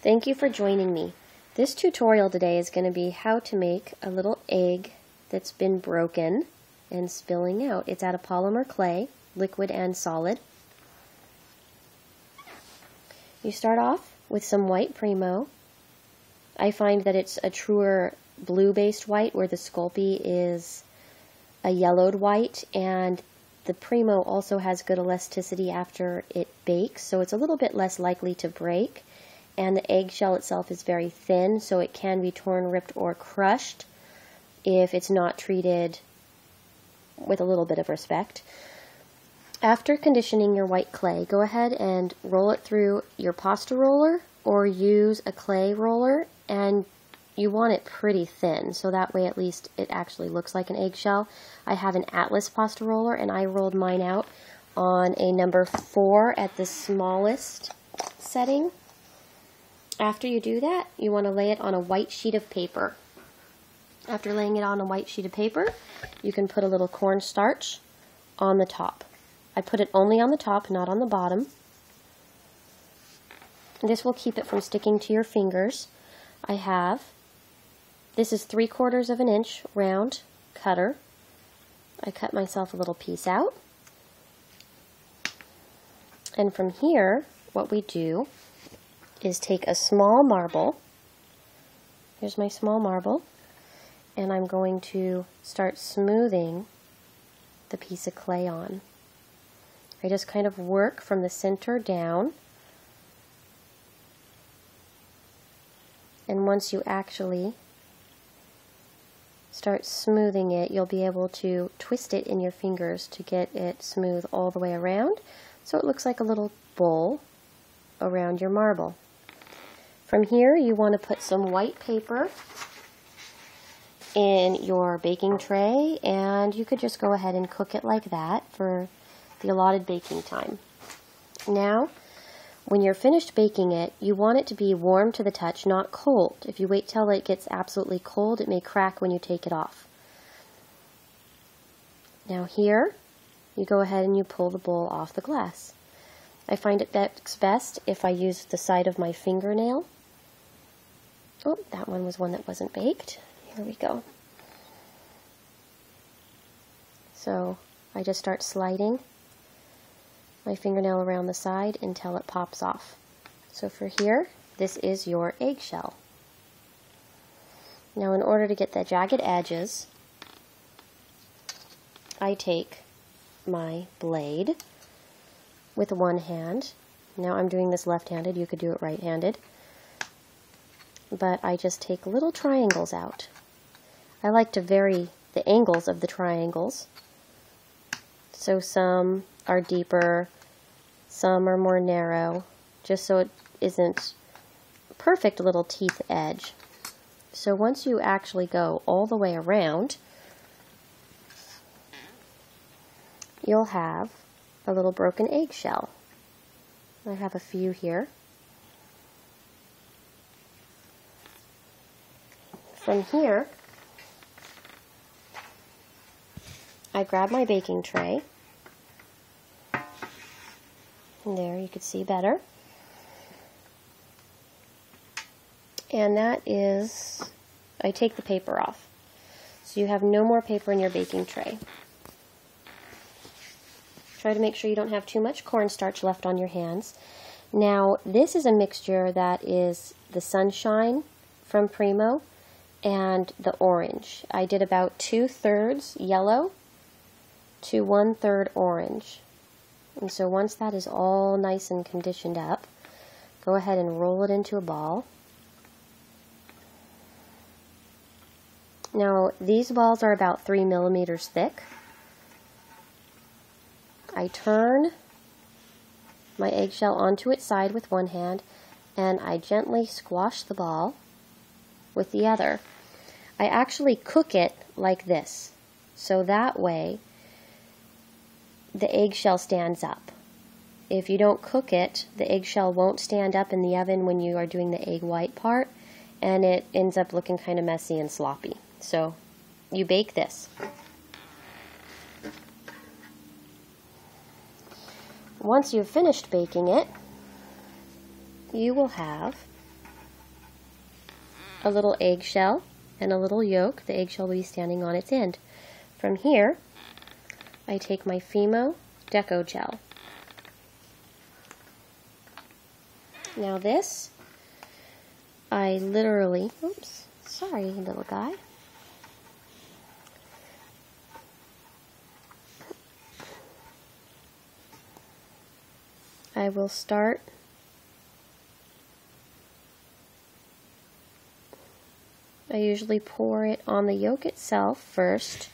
Thank you for joining me. This tutorial today is going to be how to make a little egg that's been broken and spilling out. It's out of polymer clay, liquid and solid. You start off with some white Primo. I find that it's a truer blue-based white, where the Sculpey is a yellowed white, and the Primo also has good elasticity after it bakes, so it's a little bit less likely to break. And the eggshell itself is very thin, so it can be torn, ripped, or crushed if it's not treated with a little bit of respect. After conditioning your white clay, go ahead and roll it through your pasta roller or use a clay roller, and you want it pretty thin, so that way at least it actually looks like an eggshell. I have an Atlas pasta roller, and I rolled mine out on a number 4 at the smallest setting. After you do that, you want to lay it on a white sheet of paper. After laying it on a white sheet of paper, you can put a little cornstarch on the top. I put it only on the top, not on the bottom. This will keep it from sticking to your fingers. This is 3/4 of an inch round cutter. I cut myself a little piece out. And from here, what we do is take a small marble. Here's my small marble, and I'm going to start smoothing the piece of clay on. I just kind of work from the center down, and once you actually start smoothing it, you'll be able to twist it in your fingers to get it smooth all the way around, so it looks like a little bowl around your marble. From here, you want to put some white paper in your baking tray, and you could just go ahead and cook it like that for the allotted baking time. Now, when you're finished baking it, you want it to be warm to the touch, not cold. If you wait till it gets absolutely cold, it may crack when you take it off. Now here, you go ahead and you pull the bowl off the glass. I find it best if I use the side of my fingernail. Oh, that one was one that wasn't baked. Here we go. So I just start sliding my fingernail around the side until it pops off. So for here, this is your eggshell. Now in order to get the jagged edges, I take my blade with one hand. Now I'm doing this left-handed, you could do it right-handed. But I just take little triangles out. I like to vary the angles of the triangles. So some are deeper, some are more narrow, just so it isn't a perfect little teeth edge. So once you actually go all the way around, you'll have a little broken eggshell. I have a few here. From here, I grab my baking tray. And there, you can see better. And that is, I take the paper off. So you have no more paper in your baking tray. Try to make sure you don't have too much cornstarch left on your hands. Now, this is a mixture that is the Sunshine from Primo and the orange. I did about 2/3 yellow to 1/3 orange. And so once that is all nice and conditioned up, go ahead and roll it into a ball. Now, these balls are about 3 millimeters thick. I turn my eggshell onto its side with one hand, and I gently squash the ball with the other. I actually cook it like this, so that way the eggshell stands up. If you don't cook it, the eggshell won't stand up in the oven when you are doing the egg white part, and it ends up looking kind of messy and sloppy. So you bake this. Once you've finished baking it, you will have a little eggshell and a little yolk. The eggshell will be standing on its end. From here, I take my Fimo Deco Gel. Now this, I literally, oops, sorry little guy. I will start I usually pour it on the yolk itself first.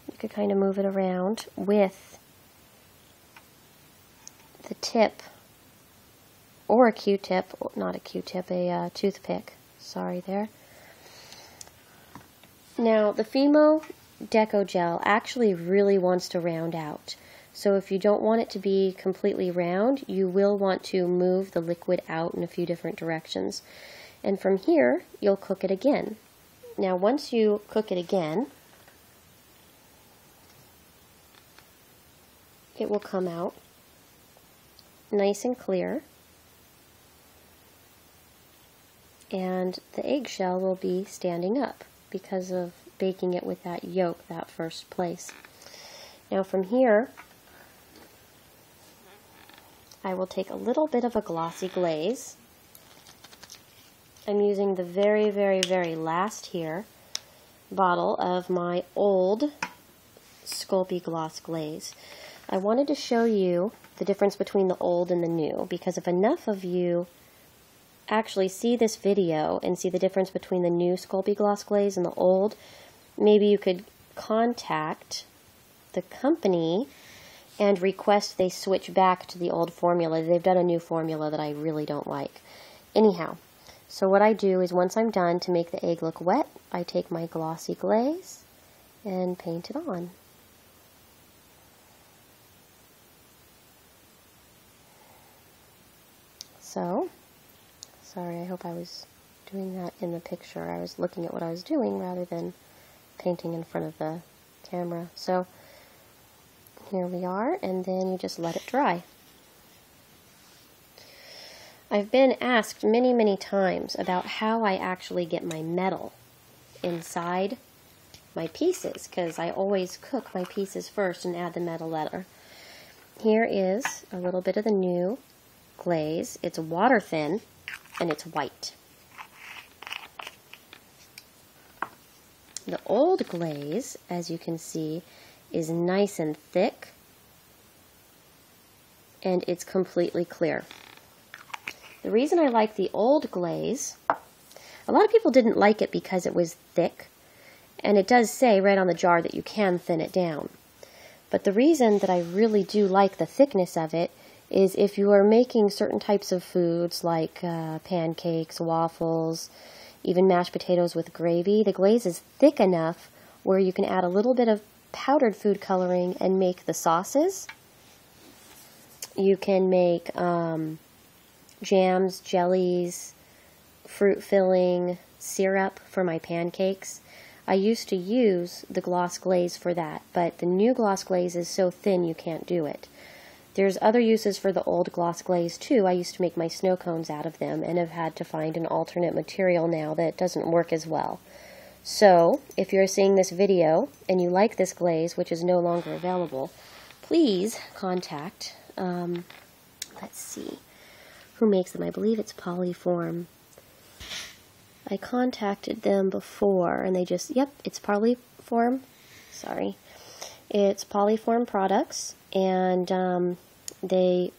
You could kind of move it around with the tip, or a Q-tip, not a Q-tip, a toothpick. Sorry there. Now, the Fimo Deco Gel actually really wants to round out. So if you don't want it to be completely round, you will want to move the liquid out in a few different directions. And from here, you'll cook it again. Now, once you cook it again, it will come out nice and clear, and the eggshell will be standing up because of baking it with that yolk that first place. Now from here, I will take a little bit of a glossy glaze. I'm using the very, very, very last here bottle of my old Sculpey Gloss Glaze. I wanted to show you the difference between the old and the new, because if enough of you actually see this video and see the difference between the new Sculpey Gloss Glaze and the old, maybe you could contact the company and request they switch back to the old formula. They've done a new formula that I really don't like. Anyhow, so what I do is once I'm done, to make the egg look wet, I take my glossy glaze and paint it on. So, sorry, I hope I was doing that in the picture. I was looking at what I was doing rather than painting in front of the camera. So, here we are, and then you just let it dry. I've been asked many, many times about how I actually get my metal inside my pieces, because I always cook my pieces first and add the metal later. Here is a little bit of the new glaze. It's water thin and it's white. The old glaze, as you can see, is nice and thick and it's completely clear. The reason I like the old glaze, a lot of people didn't like it because it was thick, and it does say right on the jar that you can thin it down. But the reason that I really do like the thickness of it is if you are making certain types of foods like pancakes, waffles, even mashed potatoes with gravy, the glaze is thick enough where you can add a little bit of powdered food coloring and make the sauces. You can make jams, jellies, fruit filling, syrup for my pancakes. I used to use the gloss glaze for that, but the new gloss glaze is so thin you can't do it. There's other uses for the old gloss glaze too. I used to make my snow cones out of them and have had to find an alternate material now that doesn't work as well. So, if you're seeing this video and you like this glaze, which is no longer available, please contact, let's see, who makes them? I believe it's Polyform. I contacted them before and they just, yep, it's Polyform, sorry. It's Polyform Products, and they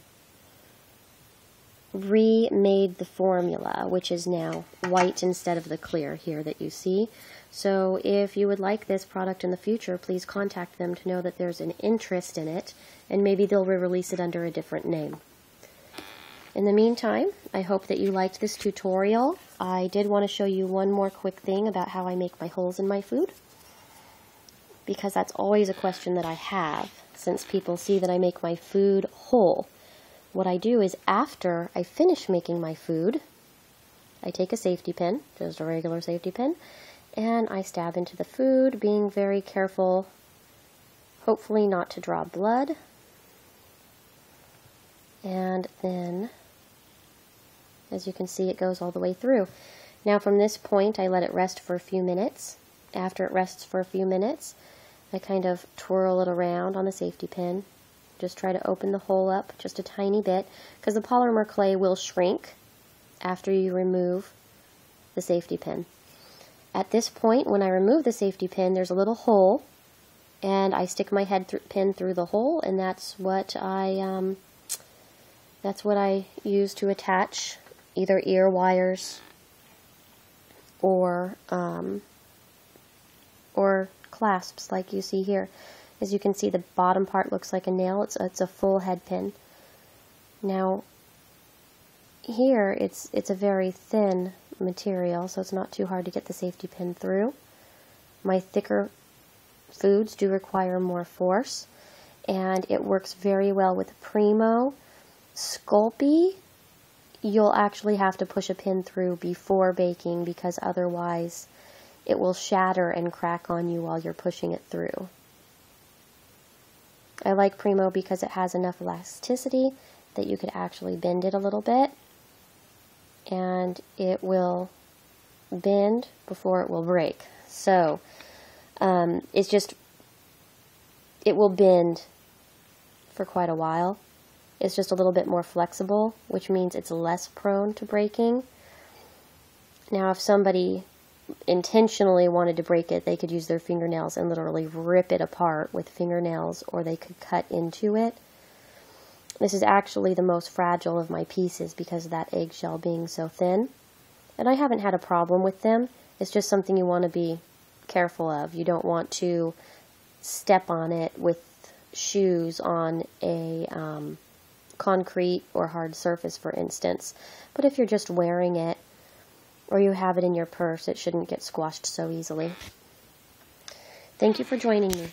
remade the formula, which is now white instead of the clear here that you see. So if you would like this product in the future, please contact them to know that there's an interest in it, and maybe they'll re-release it under a different name. In the meantime, I hope that you liked this tutorial. I did want to show you one more quick thing about how I make my holes in my food, because that's always a question that I have, since people see that I make my food whole. What I do is after I finish making my food, I take a safety pin, just a regular safety pin, and I stab into the food, being very careful, hopefully not to draw blood. And then As you can see, it goes all the way through. Now from this point, I let it rest for a few minutes. After it rests for a few minutes, I kind of twirl it around on the safety pin. Just try to open the hole up just a tiny bit, because the polymer clay will shrink after you remove the safety pin. At this point, when I remove the safety pin, there's a little hole, and I stick my head pin through the hole, and that's what I use to attach either ear wires or clasps, like you see here. As you can see, the bottom part looks like a nail. It's a full head pin. Now, here it's a very thin material, so it's not too hard to get the safety pin through. My thicker foods do require more force, and it works very well with Primo. Sculpey, you'll actually have to push a pin through before baking, because otherwise it will shatter and crack on you while you're pushing it through. I like Primo because it has enough elasticity that you could actually bend it a little bit, and it will bend before it will break. So it will bend for quite a while. It's just a little bit more flexible, which means it's less prone to breaking. Now, if somebody intentionally wanted to break it, they could use their fingernails and literally rip it apart with fingernails, or they could cut into it. This is actually the most fragile of my pieces because of that eggshell being so thin. And I haven't had a problem with them. It's just something you want to be careful of. You don't want to step on it with shoes on a concrete or hard surface, for instance. But if you're just wearing it, or you have it in your purse, it shouldn't get squashed so easily. Thank you for joining me.